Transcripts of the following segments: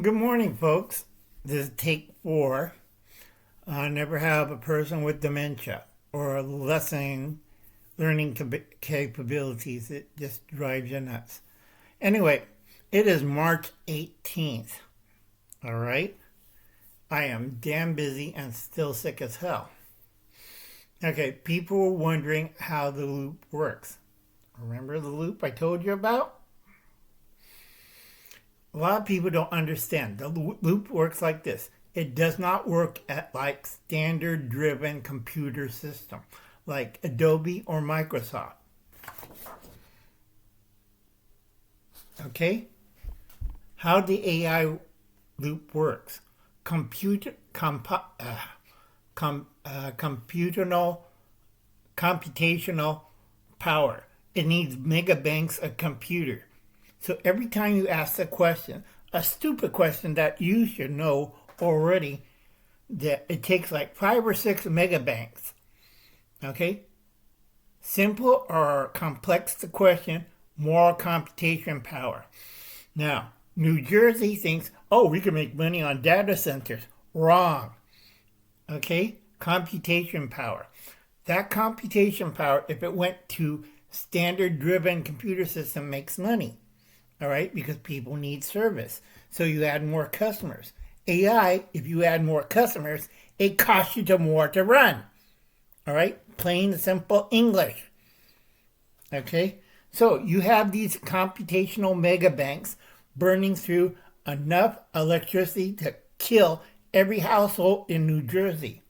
Good morning, folks. This is take 4. Never have a person with dementia or lessening learning capabilities. It just drives you nuts. Anyway, it is March 18th. All right? I am damn busy and still sick as hell. Okay, people were wondering how the loop works. Remember the loop I told you about? A lot of people don't understand. The loop works like this. It does not work at like standard-driven computer system like Adobe or Microsoft. Okay? How the AI loop works. Computational power. It needs megabanks of computer. So every time you ask a question, a stupid question that you should know already, that it takes like 5 or 6 megabanks. Okay? Simple or complex the question, more computation power. Now, New Jersey thinks, oh, we can make money on data centers. Wrong. Okay? Computation power. That computation power, if it went to standard-driven computer system, makes money. All right, because people need service. So you add more customers. AI, if you add more customers, it costs you more to run. All right, plain and simple English. Okay, so you have these computational megabanks burning through enough electricity to kill every household in New Jersey.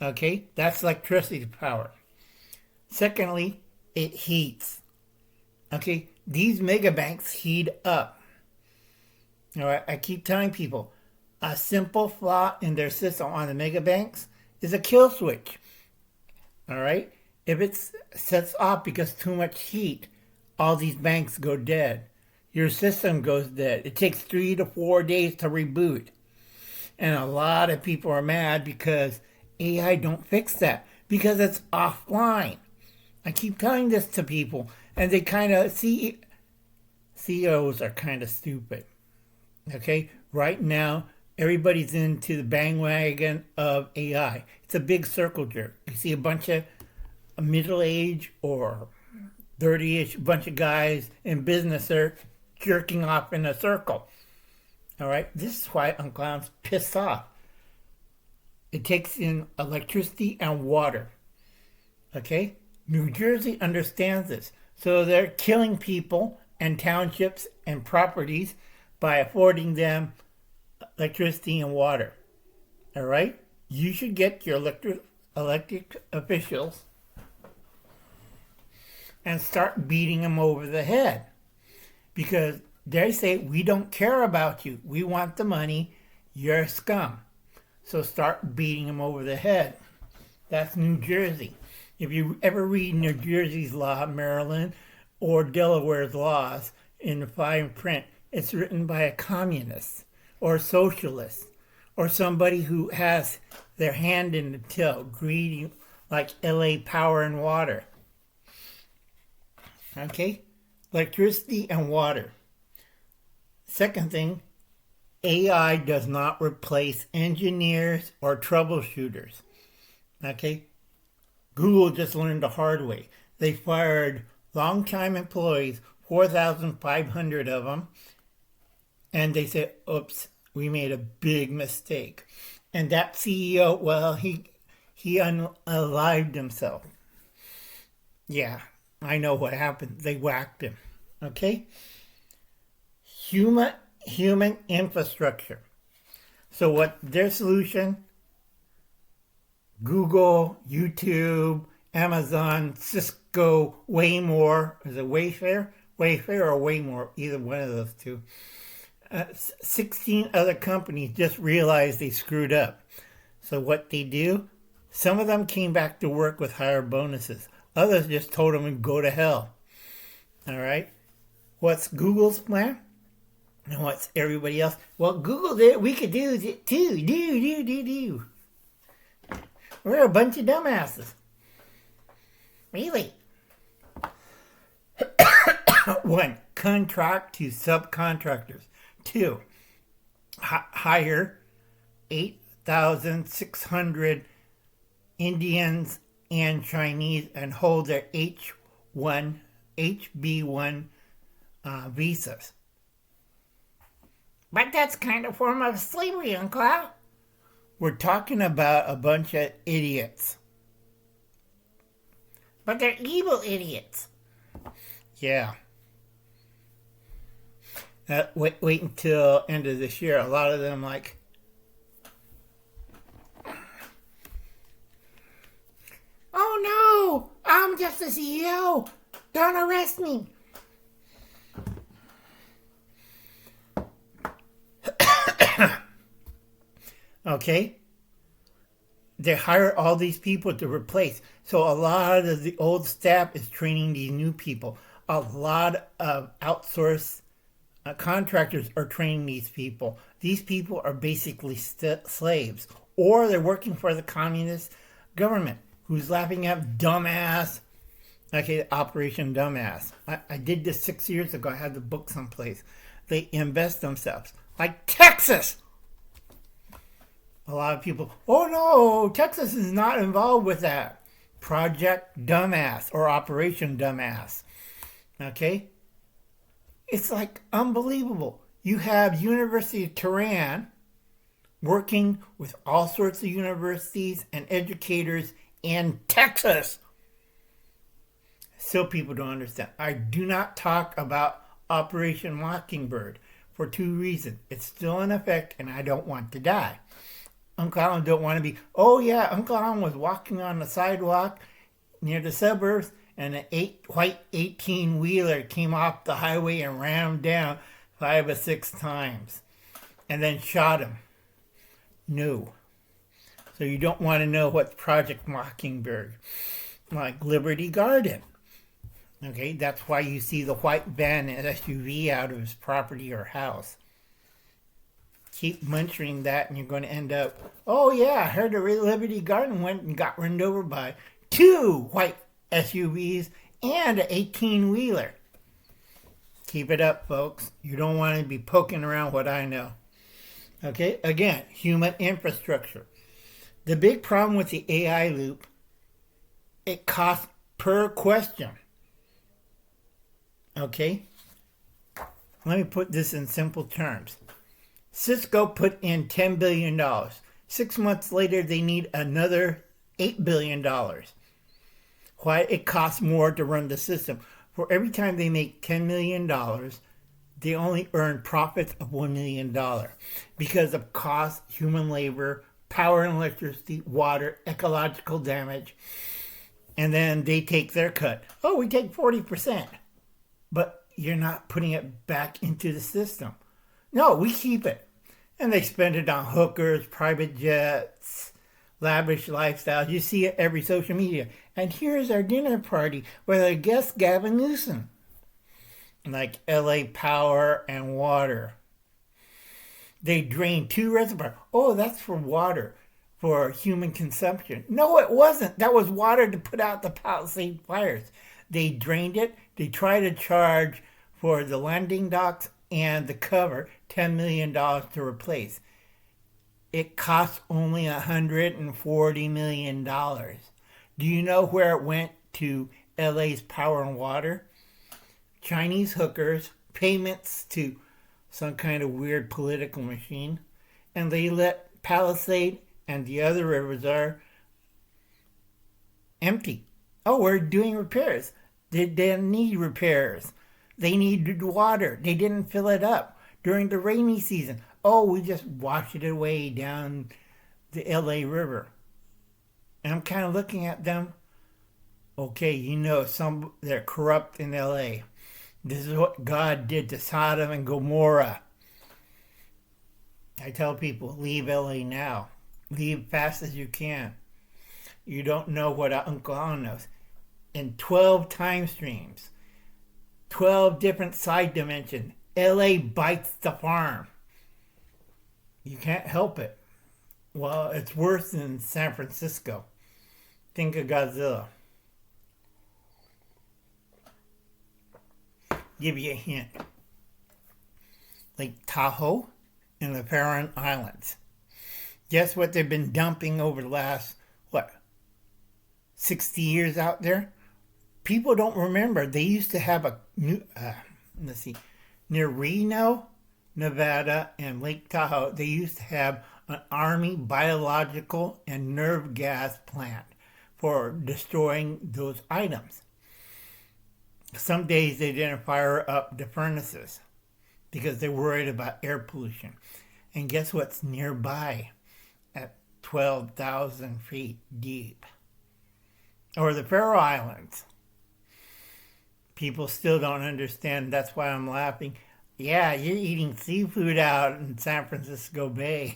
Okay, that's electricity power. Secondly, it heats. Okay, these megabanks heat up. All right, I keep telling people, a simple flaw in their system on the megabanks is a kill switch. All right, if it sets off because too much heat, all these banks go dead. Your system goes dead. It takes 3 to 4 days to reboot. And a lot of people are mad because AI don't fix that because it's offline. I keep telling this to people, and they kind of CEOs are kind of stupid. Okay, right now everybody's into the bandwagon of AI. It's a big circle jerk. You see a bunch of middle-aged or 30-ish bunch of guys in business are jerking off in a circle. All right, this is why Uncle Al's pissed off. It takes in electricity and water. Okay, New Jersey understands this. So they're killing people and townships and properties by affording them electricity and water. All right? You should get your electric officials and start beating them over the head. Because they say, we don't care about you. We want the money. You're scum. So start beating them over the head. That's New Jersey. If you ever read New Jersey's law, Maryland, or Delaware's laws in the fine print, it's written by a communist or socialist or somebody who has their hand in the till, greedy like LA Power and Water. Okay? Electricity and water. Second thing, AI does not replace engineers or troubleshooters. Okay? Google just learned the hard way. They fired long-time employees, 4,500 of them, and they said, oops, we made a big mistake. And that CEO, well, he unalived himself. Yeah, I know what happened. They whacked him. Okay? Human infrastructure. So what their solution, Google, YouTube, Amazon, Cisco, Waymore. Is it Wayfair? Wayfair or Waymore? Either one of those two. 16 other companies just realized they screwed up. So what they do, some of them came back to work with higher bonuses. Others just told them to go to hell. All right? What's Google's plan? And what's everybody else? Well, Google did it. We could do it too. Do. We're a bunch of dumbasses. Really? 1. Contract to subcontractors. 2. hire 8,600 Indians and Chinese and hold their HB1 visas. But that's kind of a form of slavery, Uncle Al. We're talking about a bunch of idiots. But they're evil idiots. Yeah. Wait until end of this year. A lot of them like, oh no, I'm just a CEO. Don't arrest me. Okay? They hire all these people to replace. So a lot of the old staff is training these new people. A lot of outsourced contractors are training these people. These people are basically slaves. Or they're working for the communist government who's laughing at dumbass. Okay, Operation Dumbass. I did this 6 years ago. I had the book someplace. They invest themselves. Like Texas! A lot of people, oh no, Texas is not involved with that. Project Dumbass or Operation Dumbass. Okay? It's like unbelievable. You have University of Tehran working with all sorts of universities and educators in Texas. Still people don't understand. I do not talk about Operation Mockingbird for two reasons. It's still in effect and I don't want to die. Uncle Alan don't want to be, oh yeah, Uncle Alan was walking on the sidewalk near the suburbs and an white 18-wheeler came off the highway and ran him down 5 or 6 times and then shot him. No. So you don't want to know what's Project Mockingbird. Like Liberty Garden. Okay, that's why you see the white van and SUV out of his property or house. Keep munching that and you're going to end up, oh yeah, I heard the Liberty Garden went and got run over by 2 white SUVs and an 18-wheeler. Keep it up, folks. You don't want to be poking around what I know. Okay, again, human infrastructure. The big problem with the AI loop, it costs per question. Okay? Let me put this in simple terms. Cisco put in $10 billion. 6 months later, they need another $8 billion. Why? It costs more to run the system. For every time they make $10 million, they only earn profits of $1 million because of cost, human labor, power and electricity, water, ecological damage, and then they take their cut. Oh, we take 40%. But you're not putting it back into the system. No, we keep it. And they spend it on hookers, private jets, lavish lifestyles. You see it every social media. And here's our dinner party with our guest Gavin Newsom. Like LA Power and Water. They drained 2 reservoirs. Oh, that's for water, for human consumption. No, it wasn't. That was water to put out the Palisade fires. They drained it. They tried to charge for the landing docks and the cover $10 million to replace. It cost only $140 million. Do you know where it went to LA's Power and Water? Chinese hookers, payments to some kind of weird political machine, and they let Palisade and the other rivers are empty. Oh, we're doing repairs. They didn't need repairs. They needed water. They didn't fill it up during the rainy season. Oh, we just washed it away down the LA River. And I'm kind of looking at them. Okay, you know, they're corrupt in LA. This is what God did to Sodom and Gomorrah. I tell people, leave LA now. Leave fast as you can. You don't know what Uncle Alan knows. In 12 time streams, 12 different side dimensions, LA bites the farm. You can't help it. Well, it's worse than San Francisco. Think of Godzilla. Give you a hint. Lake Tahoe in the Faroe Islands. Guess what they've been dumping over the last, 60 years out there? People don't remember. They used to have near Reno, Nevada, and Lake Tahoe, they used to have an Army biological and nerve gas plant for destroying those items. Some days they didn't fire up the furnaces because they're worried about air pollution. And guess what's nearby at 12,000 feet deep? Or the Faroe Islands. People still don't understand. That's why I'm laughing. Yeah, you're eating seafood out in San Francisco Bay.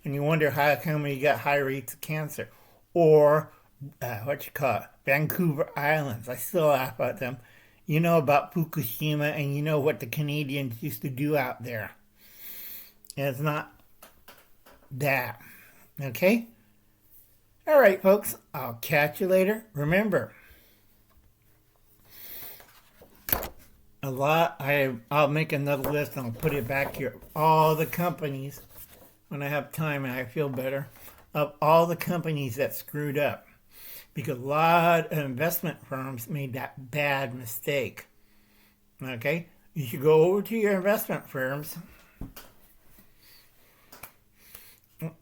And you wonder how come you got high rates of cancer. Or, Vancouver Islands. I still laugh at them. You know about Fukushima, and you know what the Canadians used to do out there. And it's not that. Okay? All right, folks. I'll catch you later. Remember, I'll make another list and I'll put it back here. All the companies, when I have time and I feel better, of all the companies that screwed up. Because a lot of investment firms made that bad mistake. Okay? You should go over to your investment firms,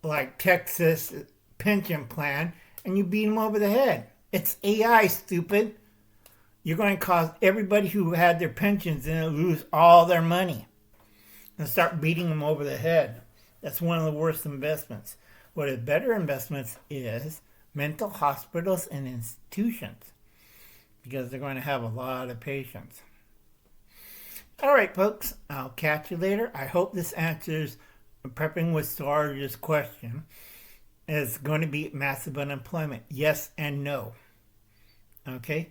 like Texas Pension Plan, and you beat them over the head. It's AI, stupid. You're going to cause everybody who had their pensions in to lose all their money and start beating them over the head. That's one of the worst investments. What is better investments is mental hospitals and institutions, because they're going to have a lot of patients. All right, folks, I'll catch you later. I hope this answers Prepping with Sarge's question. Is going to be massive unemployment? Yes and no. Okay?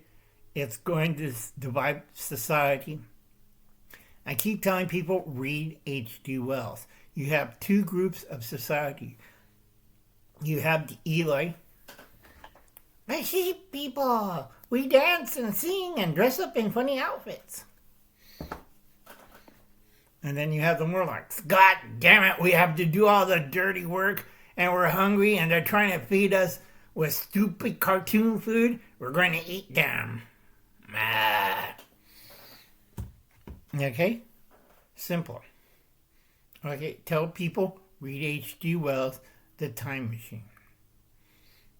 It's going to divide society. I keep telling people, read H.G. Wells. You have two groups of society. You have the Eli. My sheep people, we dance and sing and dress up in funny outfits. And then you have the Morlocks. God damn it, we have to do all the dirty work and we're hungry and they're trying to feed us with stupid cartoon food. We're going to eat them. Okay? Simple. Okay, tell people, read H.G. Wells, The Time Machine.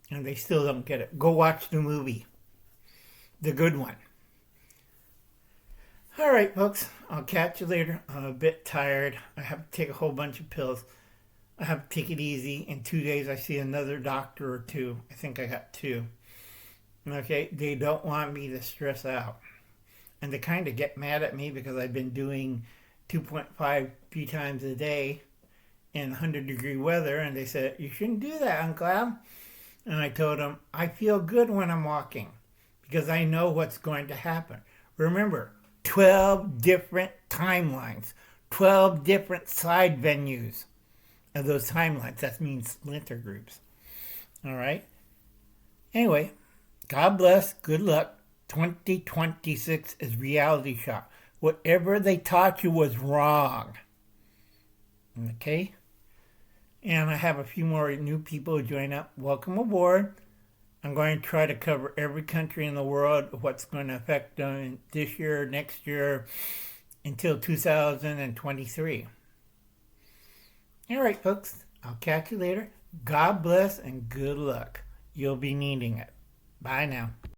And they still don't get it. Go watch the movie. The good one. All right, folks. I'll catch you later. I'm a bit tired. I have to take a whole bunch of pills. I have to take it easy. In 2 days, I see another doctor or two. I think I got 2. Okay? They don't want me to stress out. And they kind of get mad at me because I've been doing 2.5 3 times a day in 100-degree weather. And they said, you shouldn't do that, Uncle Al. And I told them, I feel good when I'm walking because I know what's going to happen. Remember, 12 different timelines, 12 different side venues of those timelines. That means splinter groups. All right? Anyway, God bless. Good luck. 2026 is reality shock. Whatever they taught you was wrong. Okay? And I have a few more new people who join up. Welcome aboard. I'm going to try to cover every country in the world, what's going to affect them this year, next year, until 2023. All right, folks. I'll catch you later. God bless and good luck. You'll be needing it. Bye now.